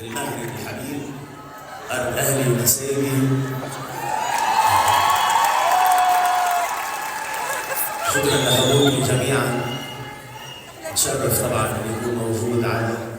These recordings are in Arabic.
المهدي الحبيب الأهلي والسيدي، شكرا لحضوركم جميعا. أتشرف طبعا أن يكون موجود على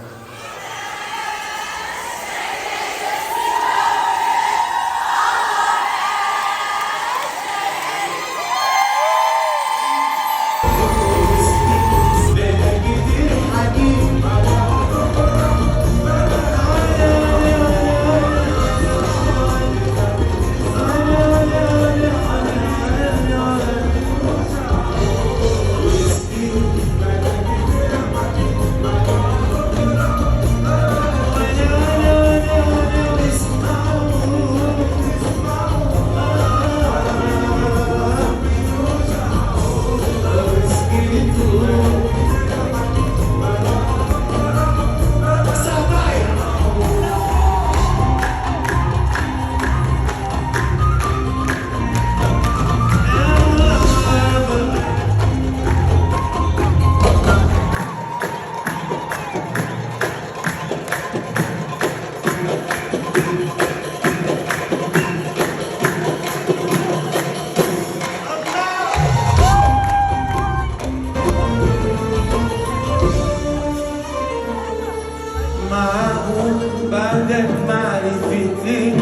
بعدك معرفتي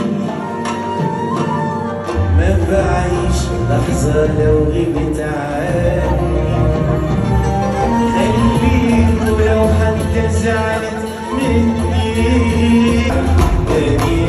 ما بعيش لحظة لو غبت عني، خليك ولو حتى زعلت مني تاني